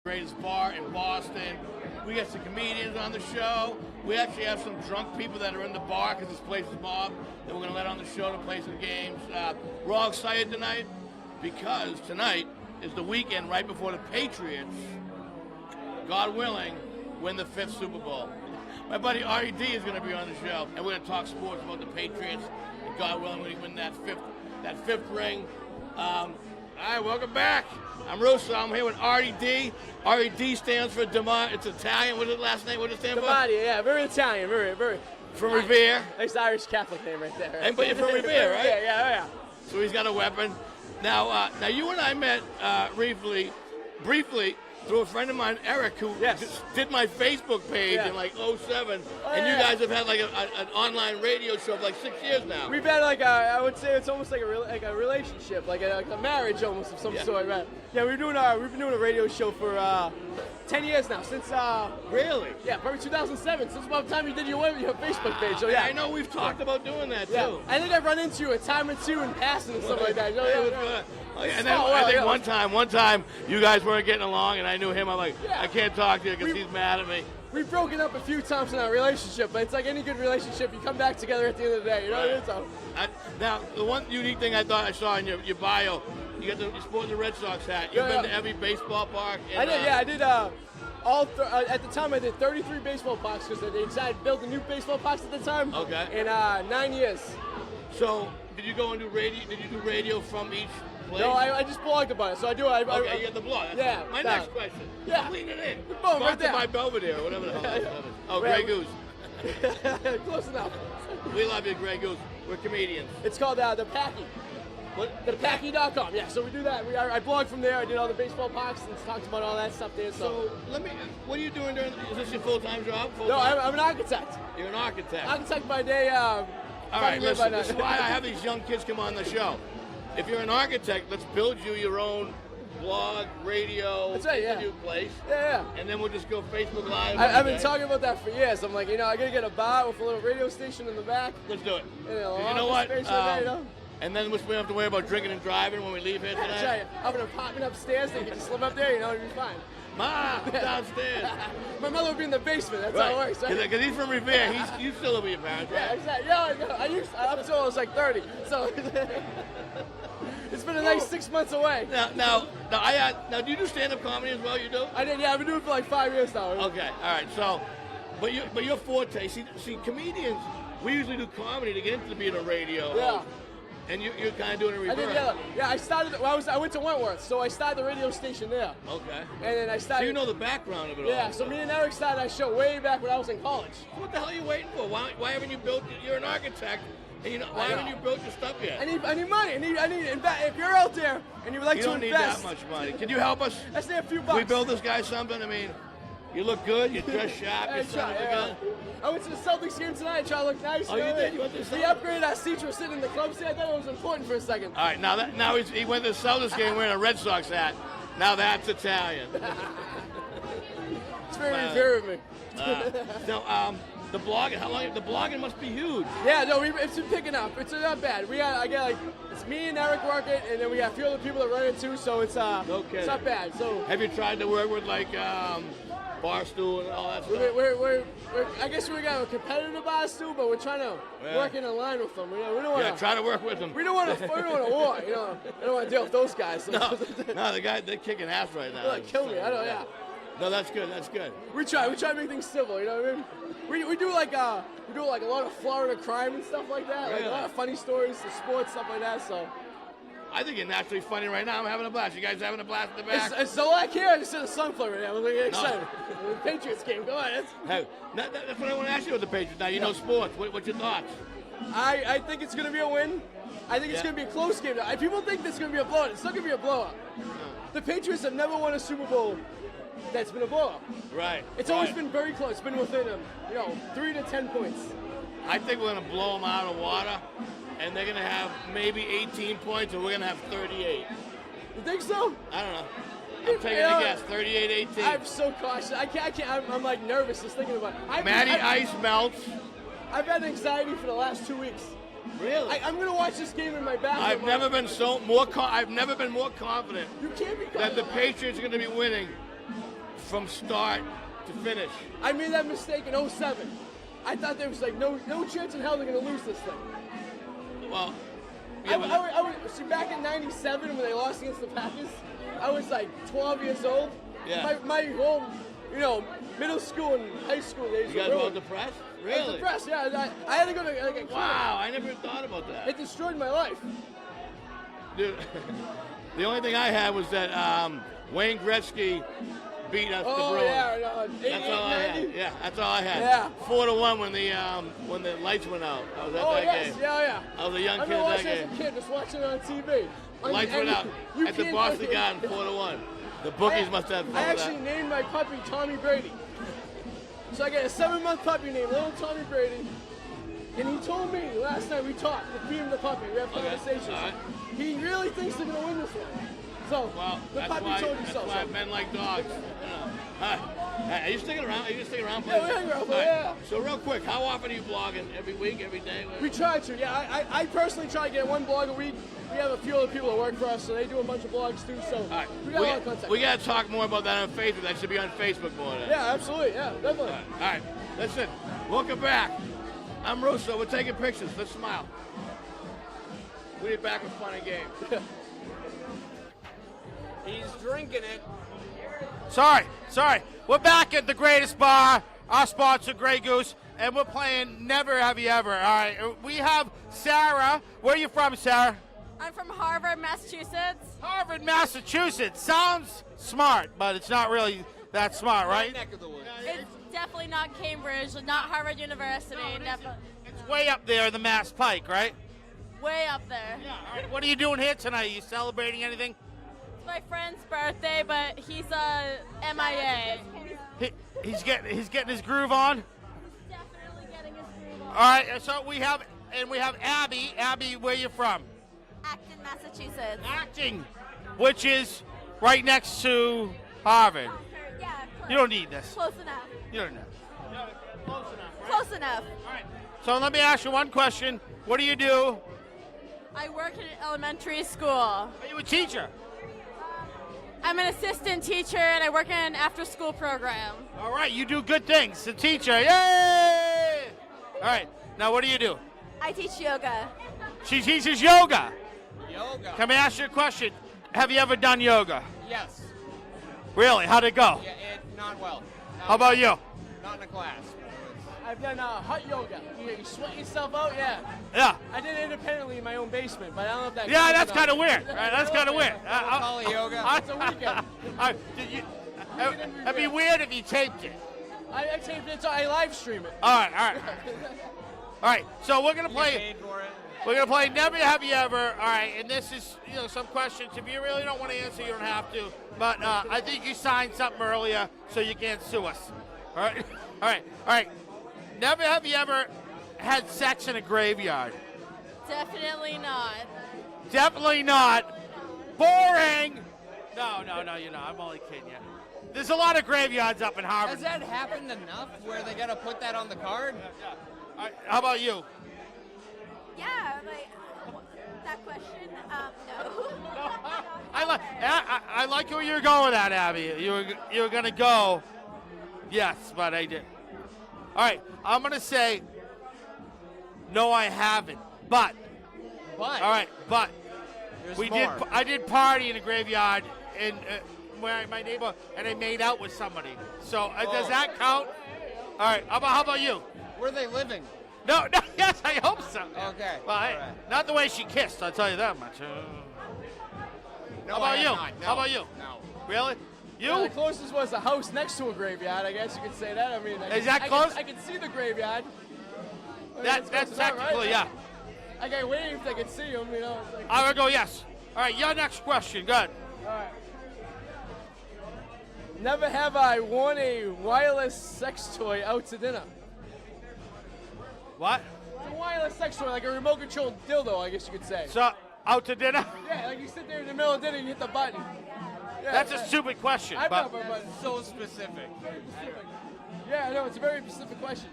Greatest bar in Boston. We got some comedians on the show. We actually have some drunk people that are in the bar because this place is mob that we're going to let on the show to play some games. We're all excited tonight because tonight is the weekend right before the Patriots, God willing, win the 5th Super Bowl. My buddy Arty is going to be on the show, and we're going to talk sports about the Patriots, and God willing, when we win that fifth ring. All right, welcome back. I'm Russo. I'm here with Arty D. Arty D stands for Demar. It's Italian. What's his last name? What does it stand for? Damati, yeah, very Italian, very. From Revere. Nice Irish Catholic name right there. And but you're from Revere, right? Yeah. So he's got a weapon. Now you and I met briefly through a friend of mine, Eric, who did my Facebook page in like 07. And you guys have had like an online radio show for like 6 years now. We've had like I would say it's almost like a relationship, like a marriage almost of some sort, right? Yeah, we've been doing a radio show for 10 years now, since really? Yeah, probably 2007, since about the time you did your Facebook page. So yeah, I know we've talked about doing that too. I think I've run into you a time or two in passing and stuff like that. And then I think one time you guys weren't getting along, and I knew him. I'm like, I can't talk to you because he's mad at me. We've broken up a few times in our relationship, but it's like any good relationship, you come back together at the end of the day. You know what I mean? So. Now, the one unique thing I thought I saw in your bio, you're sporting the Red Sox hat. You've been to every baseball park. I did. At the time, I did 33 baseball parks because they decided to build the new baseball parks at the time. Okay. In 9 years. So, did you go and do radio? Did you do radio from each place? No, I just blogged about it. So I do. Okay, you got the blog. That's my next question. Yeah. Lean it in. Boom, right there. By Belvedere, whatever the hell that is. Oh, Grey Goose. Close enough. We love you, Grey Goose. We're comedians. It's called the Packie. What? Thepackie.com. Yeah, so we do that. I blog from there. I did all the baseball parks and talked about all that stuff there. So what are you doing during? Is this your full-time job? No, I'm an architect. You're an architect. Architect by day. All right, listen. This is why I have these young kids come on the show. If you're an architect, let's build you your own blog, radio, interview place. Yeah. And then we'll just go Facebook Live. I've been talking about that for years. I'm like, I gotta get a bar with a little radio station in the back. Let's do it. And you know what? There, And then we don't have to worry about drinking and driving when we leave here tonight. That's right. I have an apartment upstairs. They can just slip up there. It'll be fine. Ma, downstairs. My mother would be in the basement. That's how it works. Because he's from Revere. You still live with your parents, right? Yeah, exactly. Yeah, up until I was like 30. So it's been a nice 6 months away. Now, do you do stand-up comedy as well? You do? I did. Yeah, I've been doing it for like 5 years now. Okay, all right. So, but your forte. See, comedians. We usually do comedy to get into being a radio. Yeah. And you're kind of doing it reverse. I did, yeah. I started. I went to Wentworth, so I started the radio station there. Okay. And then I started. So you know the background of it all. Yeah. So me and Eric started our show way back when I was in college. What the hell are you waiting for? Why haven't you built? You're an architect. And why haven't you built your stuff yet? I need money. I need if you're out there and you would like to invest. You don't need that much money. Can you help us? Let's say a few bucks. Can we build this guy something? I mean, you look good. You dress sharp. You son of a gun. I went to the Celtics game tonight. I tried to look nice. Oh, you did? You went to the Celtics? We upgraded our seats. We're sitting in the club seat. I thought it was important for a second. All right, now he went to the Celtics game wearing a Red Sox hat. Now that's Italian. It's very fair of me. The blogging. How long? The blogging must be huge. Yeah, no, it's been picking up. It's not bad. It's me and Eric working, and then we got a few other people that run it too. So it's it's not bad. So have you tried to work with like Barstool and all that stuff? I guess we got a competitor Barstool, but we're trying to work in a line with them. We don't want to. Try to work with them. We don't want a war. I don't want to deal with those guys. So. No, they're kicking ass right now. They'll kill me. I don't. Yeah. No, that's good. That's good. We try to make things civil. You know what I mean? We do like a lot of Florida crime and stuff like that. Like a lot of funny stories, the sports stuff like that. So. I think you're naturally funny right now. I'm having a blast. You guys having a blast in the back? It's so like here. I just said a sunflower right now. I'm really excited. The Patriots game. Go on. That's what I want to ask you with the Patriots. Now you know sports. What's your thoughts? I think it's going to be a win. I think it's going to be a close game. People think it's going to be a blowout. It's not going to be a blowout. The Patriots have never won a Super Bowl that's been a blowout. Right. It's always been very close. It's been within 3 to 10 points. I think we're going to blow them out of water, and they're going to have maybe 18 points, and we're going to have 38. You think so? I don't know. I'm taking a guess. 38-18. I'm so cautious. I can't. I'm like nervous just thinking about it. Matty Ice melts. I've had anxiety for the last 2 weeks. Really? I'm going to watch this game in my bathroom. I've never been more confident You can't be confident. that the Patriots are going to be winning from start to finish. I made that mistake in 07. I thought there was like no chance in hell they're gonna lose this thing. Well, yeah, I was see, back in '97 when they lost against the Packers. I was like 12 years old. Yeah. My whole, middle school and high school days. you guys were were all ruined. depressed? I was Really? depressed. Yeah, I had to go to like a clinic. Wow, I never thought about that. It destroyed my life. Dude, the only thing I had was that Wayne Gretzky beat us the Oh Bruins. yeah, no, That's all I had. Yeah, that's all I had. Yeah. 4-1 when the lights went out. I was at that yes, game. yeah. I was a young I kid remember at that watching game. as a kid, just watching it on TV. The lights went out You at the can't- Boston Garden, 4-1. The bookies must have I fun with actually that. named my puppy Tommy Brady. So I got a 7-month puppy named Little Tommy Brady. And he told me last night we talked, me and the puppy, we have conversations. All right. He really thinks they're going to win this one. So Well, the that's puppy why, told you that's so. why So men like dogs. Are you sticking around? Are you going to stick around, please? Yeah, we hang around, All right. yeah. So real quick, how often are you blogging? Every week, every day? we try to, yeah. I personally try to get one blog a week. We have a few other people that work for us, so they do a bunch of blogs too. So All right. we got a lot of content. We got to talk more about that on Facebook. That should be on Facebook more than. Yeah, absolutely. Yeah, definitely. All right. Listen, welcome back. I'm Russo. We're taking pictures. Let's smile. We'll be back with fun and games. He's drinking it. Sorry. We're back at the greatest bar, our sponsor, Grey Goose, and we're playing Never Have You Ever. All right, we have Sarah. Where are you from, Sarah? I'm from Harvard, Massachusetts. Harvard, Massachusetts. Sounds smart, but it's not really that smart, right? It's definitely not Cambridge, not Harvard University. It's way up there in the Mass Pike, right? Way up there. Yeah. All right. What are you doing here tonight? Are you celebrating anything? It's my friend's birthday, but he's MIA. He's getting his groove on. Definitely getting his groove on. All right. So we have Abby. Abby, where you from? Acton, Massachusetts. Acting, which is right next to Harvard. Yeah, You don't need this. close enough. You don't know. Close enough. All right. So let me ask you one question. What do you do? I work in an elementary school. Are you a teacher? I'm an assistant teacher, and I work in an after-school program. All right. You do good things. A teacher. Yay! All right. Now what do you do? I teach yoga. She teaches yoga. Yoga. Can I ask you a question? Have you ever done yoga? Yes. Really? How'd it go? Yeah, not well. How about you? Not in a class. I've done hot yoga. You sweat yourself out, yeah. Yeah. I did it independently in my own basement, but I don't know if that. Yeah, counts that's or kind of not. weird. Right, that's kind of weird. We'll call it yoga. It's a weekend. It'd be weird if you taped it. I taped it, so I live stream it. All right. All right. So we're gonna You play. paid for it. We're gonna play Never Have You Ever. All right, and this is some questions. If you really don't want to answer, you don't have to. But I think you signed something earlier, so you can't sue us. All right, all right. Never have you ever had sex in a graveyard? Definitely not. Definitely not. Boring. No, you're not. I'm only kidding you. There's a lot of graveyards up in Harvard. Has that happened enough where they gotta put that on the card? All right, how about you? Yeah, that question, no. I like where you're going at, Abby. You were gonna go, yes, but I did. All right, I'm gonna say no, I haven't. But But all right, but there's we more. did. I did party in a graveyard in where my neighbor, and I made out with somebody. So does Oh. that count? All right, how about you? Were they living? No, yes, I hope so. Okay. Well, hey, all right. not the way she kissed. I'll tell you that much. No, How about I have you? not. No. How about you? No. Really? You? Well, the closest was a house next to a graveyard. I guess you could say that. I mean, Is that close? I can see the graveyard. I mean, That's close enough, right? technically, yeah. Like I waved, I could see him. You know. It's like, I'm gonna go yes. All right, your next question. Good. all right. Never have I worn a wireless sex toy out to dinner. What? It's a wireless sex toy, like a remote controlled dildo, I guess you could say. So out to dinner? Yeah, like you sit there in the middle of dinner, you hit the button. Yeah, That's a stupid question. I've But never, but So specific. very specific. Yeah, I know, it's a very specific question.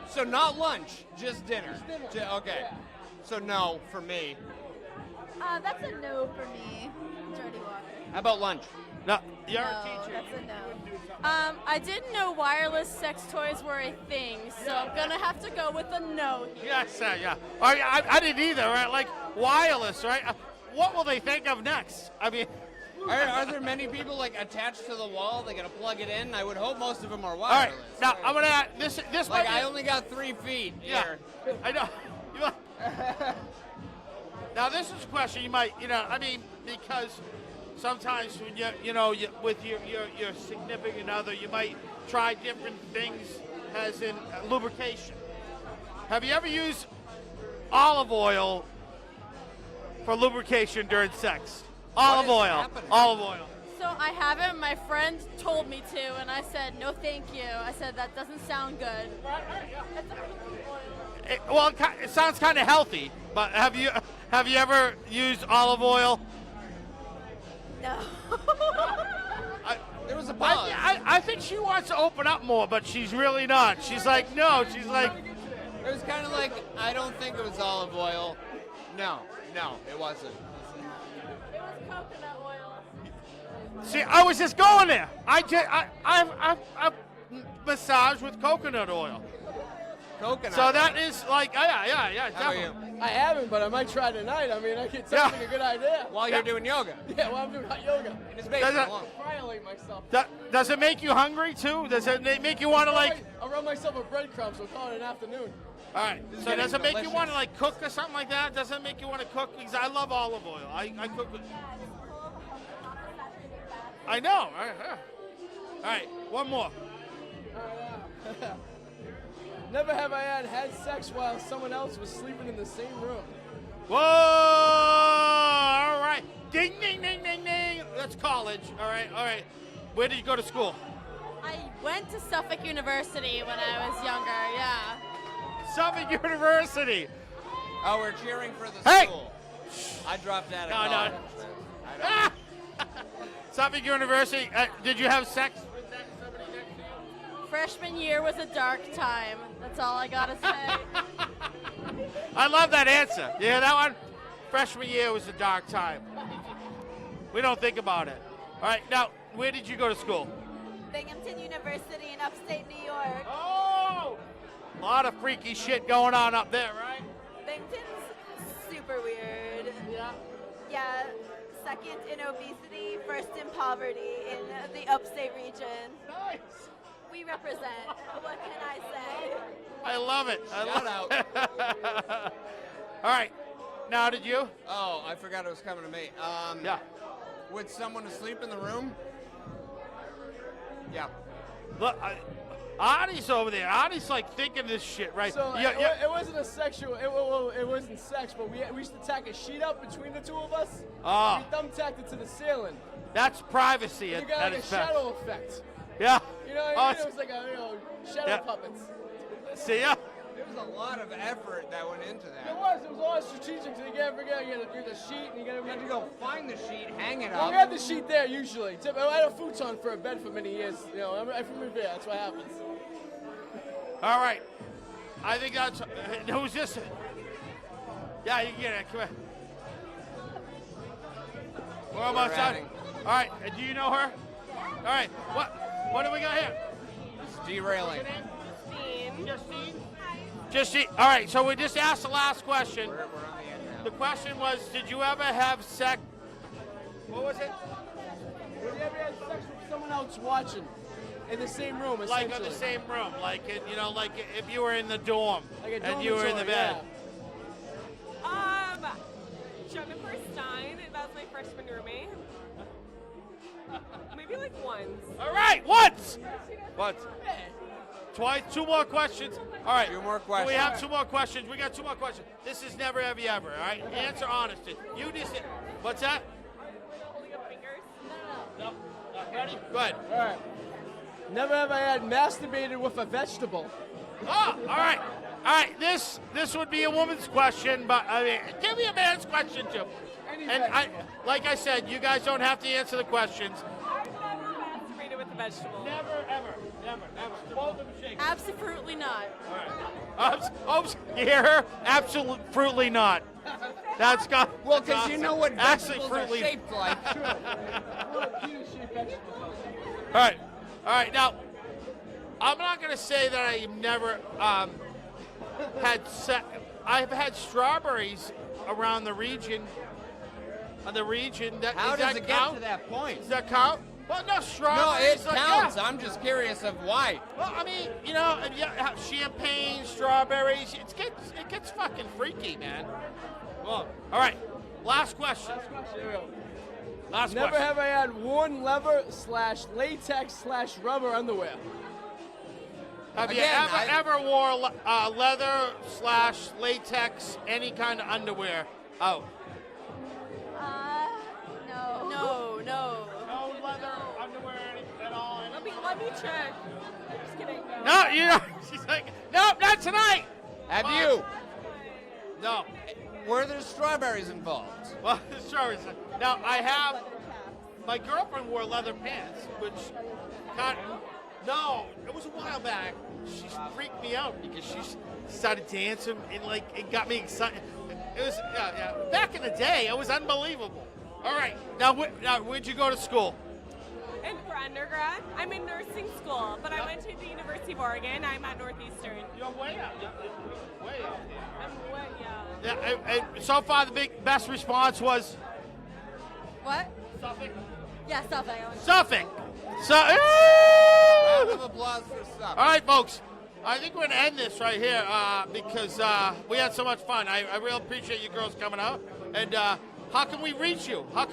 So not lunch, just dinner. Just dinner. Okay. Yeah. So no for me. That's a no for me. Dirty water. How about lunch? No, you're a No, teacher. that's a You no. wouldn't do something. I didn't know wireless sex toys were a thing, so I'm gonna have to go with a no. Yes, yeah. I didn't either, right? Like wireless, right? What will they think of next? I mean, Are there many people like attached to the wall? They gotta plug it in. I would hope most of them are all right. wireless. Now I'm gonna add this. This Like might be, I only got 3 feet yeah. here. I know. Now this is a question you might, I mean, because sometimes when with your significant other, you might try different things, as in lubrication. Have you ever used olive oil for lubrication during sex? Olive is oil. happening? Olive oil. So I haven't. My friend told me to, and I said no, thank you. I said that doesn't sound good. It sounds kind of healthy, but have you ever used olive oil? No. There was a pause. I think she wants to open up more, but she's really not. She's like, no. She's like, It was kind of like I don't think it was olive oil. No, it wasn't. It was coconut oil. see, I was just going there. I've massaged with coconut oil. Coconut. So that is like, yeah, How about you? definitely. I haven't, but I might try tonight. I mean, it sounds Yeah. like a good idea. While you're doing yoga. Yeah, while I'm doing hot yoga. In his basement Does it- alone. Violate myself. Does it make you hungry too? Does it make you want to like? I'll rub myself with breadcrumbs. We'll call it an afternoon. All right. This is So does it getting make you delicious. want to like cook or something like that? Does it make you want to cook? Because I love olive oil. I cook with. I know. All right. One more. Never have I had sex while someone else was sleeping in the same room. Whoa! All right. Ding, ding, ding, ding, ding. That's college. All right. Where did you go to school? I went to Suffolk University when I was younger. Yeah. Suffolk University. Oh, we're cheering for the Hey! school. I dropped out of No. college. I don't. Suffolk University. Did you have sex with somebody next to you? Freshman year was a dark time. That's all I gotta say. I love that answer. You hear that one? Freshman year was a dark time. We don't think about it. All right, now, where did you go to school? Binghamton University in upstate New York. Oh! A lot of freaky shit going on up there, right? Binghamton's super weird. Yeah, second in obesity, first in poverty in the upstate region. Nice. We represent. What can I say? I love it. Shout out. All right. Now, did you? Oh, I forgot it was coming to me. Yeah. With someone asleep in the room? Yeah. Look, Arty's over there. Arty's like thinking this shit, right? So Yeah. it wasn't a sexual. It wasn't sex, but we used to tack a sheet up between the two of us. Oh. We thumbtacked it to the ceiling. That's privacy You at got like a its best. shadow effect. Yeah. You know what Oh, I mean? it's- It was like shadow Yeah. puppets. See ya. There was a lot of effort that went into It that. was all strategic. So you can't forget, you got the sheet, and you got You had to go find the sheet, hang it Well, up. we had the sheet there usually. I had a futon for a bed for many years. You know, I'm from Revere. That's what happens. All right. I think that's. Who's this? Yeah, you get it. Come on. We're almost done. adding. All right. Do you know her? All right. What do we got here? It's derailing. Justine. All right. So we just asked the last question. We're on the end now. The question was, did you ever have sex? What was it? Have you ever had sex with someone else watching in the same room? Like in essentially? the same room, like like if you were in the dorm Like a and you were in the dormitory, bed. Jennifer Stein, that was my freshman roommate. Maybe like once. All right, once. Twice. 2 more questions. All right. 2 more We questions. have 2 more questions. We got 2 more questions. This is never, have you ever. All right. Answer honestly. You just. What's that? Holding up fingers. No. Ready? Go ahead. All right. Never have I had masturbated with a vegetable. Oh, all right. All right. This would be a woman's question, but I mean, give me a man's question too. Any And vegetable. like I said, you guys don't have to answer the questions. I've never masturbated with a vegetable. Never, ever. Both of them shake. Absolutely not. All right. Oops, you hear her? Absolutely not. That's got. Well, that's because you awesome. know what Actually, vegetables are fruitly. shaped like. All right. Now, I'm not gonna say that I never I've had strawberries around the region. That, How does does that it count? get to that point? Does that count? Well, no, No, strawberries. it counts. Yeah. I'm just curious of why. Well, I mean, yeah, champagne, strawberries. It gets fucking freaky, man. Well, all right. Last question. Last Never question. have I had worn leather/latex/rubber underwear. Have you Again, ever wore leather/latex, any kind of underwear out? No. No. No leather underwear at all. Let me check. Just kidding. No, she's like, nope, not tonight. Have Come on. you? No. Were there strawberries involved? Well, sorry. Now, I have, my girlfriend wore leather pants, which no, it was a while back. She freaked me out because she started dancing and it got me excited. It was, back in the day, it was unbelievable. All right, now where'd you go to school? And for undergrad, I'm in nursing school, but I went to the University of Oregon. I'm at Northeastern. You're way out. Way out I'm way, yeah. there. And so far, the best response was What? Suffolk. Yeah, Suffolk. Suffolk. Round of applause for Suffolk. All right, folks. I think we're going to end this right here because we had so much fun. I really appreciate you girls coming out. And how can we reach you? Do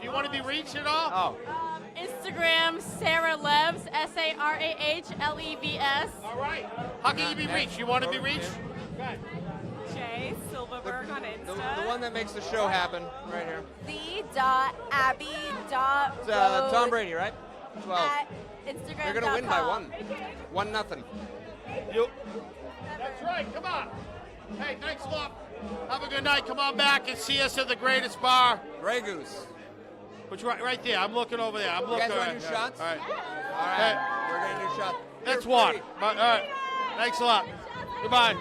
you want to be reached at all? Oh. Instagram, Sarah Levs, SARAHLEVS. All right. How can you be reached? You want to be reached? Jay Silverberg on Insta. The one that makes the show happen, right here. The.Abby.Rose It's Tom Brady, right? 12. at Instagram. They're going to win by 1-0. That's right. Come on. Hey, thanks a lot. Have a good night. Come on back and see us at the greatest bar. Grey Goose. Which right there. I'm looking over there. You guys want to do shots? All right. All right. We're going to do shots. That's You're one. free. All right. Thanks a lot. Goodbye.